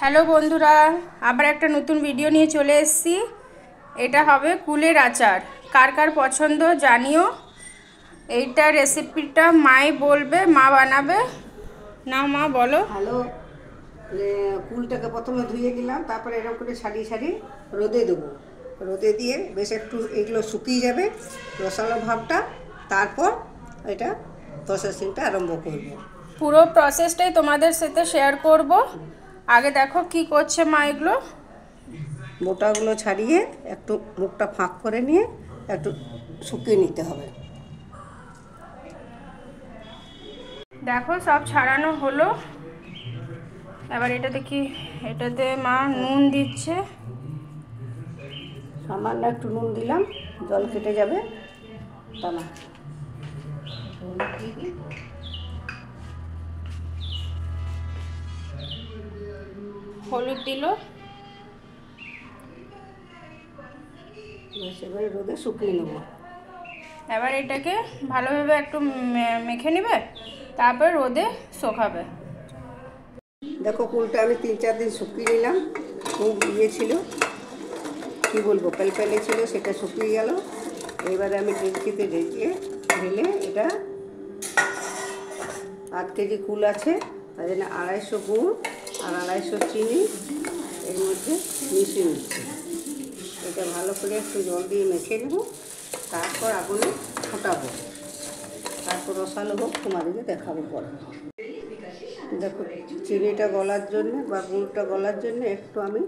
Hello বন্ধুরা, আবার একটা নতুন ভিডিও নিয়ে চলে এসেছি। এটা হবে কুলের আচার। কার কার পছন্দ জানিও। এইটা রেসিপিটা মাই বলবে, মা বানাবে। না মা বলো। ভালো কুলটাকে প্রথমে ধুয়ে নিলাম, তারপরে এরকম করে সারি সারি রোদে দেবো। রোদে দিয়ে বেশ একটু এগুলো শুকিয়ে যাবে রসালো ভাবটা, তারপর এটা প্রসেসিংটা আরম্ভ করব। পুরো প্রসেসটাই তোমাদের সাথে শেয়ার করব। আগে দেখো কি করছে মা। এগুলো মোটাগুলো ছাড়িয়ে একটু মুখটা ফাঁক করে নিয়ে একটু শুকিয়ে নিতে হবে। দেখো সব ছাড়ানো হলো। এবার এটাতে মা নুন দিচ্ছে। সামান্য একটু নুন দিলাম, জল কেটে যাবে তা না। হলুদ দিল। এবারে রোদে শুকিয়ে নেব। এবার এটাকে ভালোভাবে একটু মেখে নেবে, তারপর রোদে শুকাবে। দেখো কুলটা আমি 3-4 দিন শুকিয়ে নিলাম। খুব ছিল, কী বলবো, পেলপেলে ছিল, সেটা শুকিয়ে গেল। এবারে আমি ডেকচিতে ঢেলে এটা 8 কেজি কুল আছে, তাই জন্য 250 গুড় আর 250 চিনি এর মধ্যে মিশিয়ে নিচ্ছি। এটা ভালো করে একটু জল দিয়ে মেখে নেব, তারপর আগুনে ফোটাবো, তারপর রসালো হোক তোমাদেরকে দেখাবো পরে। দেখো চিনিটা গলার জন্য বা গুড়টা গলার জন্য একটু আমি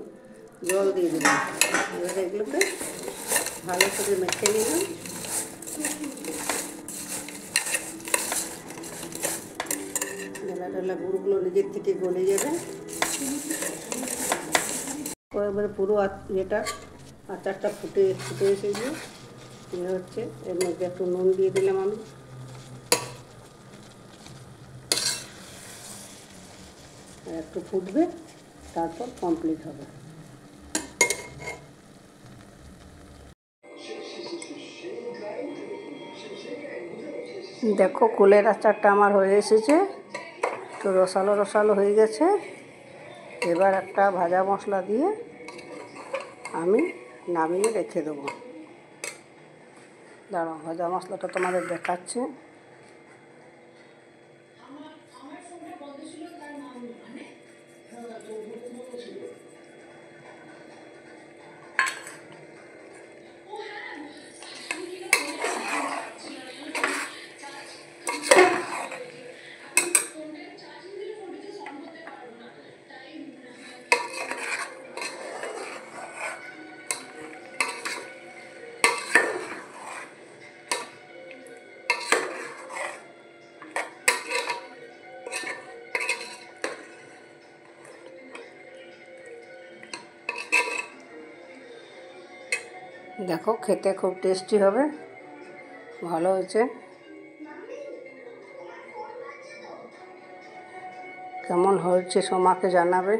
জল দিয়ে দিলাম। এবার এগুলোকে ভালো করে মেখে নিলাম। ঢেলা ঢেলা গুড়গুলো নিজের থেকে গলে যাবে। এবারে পুরো আচারটা ফুটে এসেছে। হচ্ছে এর মধ্যে একটু নুন দিয়ে দিলাম আমি। আর একটু ফুটবে, তারপর কমপ্লিট হবে। দেখো কুলের আচারটা আমার হয়ে এসেছে, তো রসালো রসালো হয়ে গেছে। এবার একটা ভাজা মশলা দিয়ে আমি নামিয়ে রেখে দেবো। দাঁড়াও, ভাজা মশলাটা তোমাদের দেখাচ্ছে। দেখো খেতে খুব টেস্টি হবে, ভালো হয়েছে। কেমন হয়েছে সোমাকে জানাবে।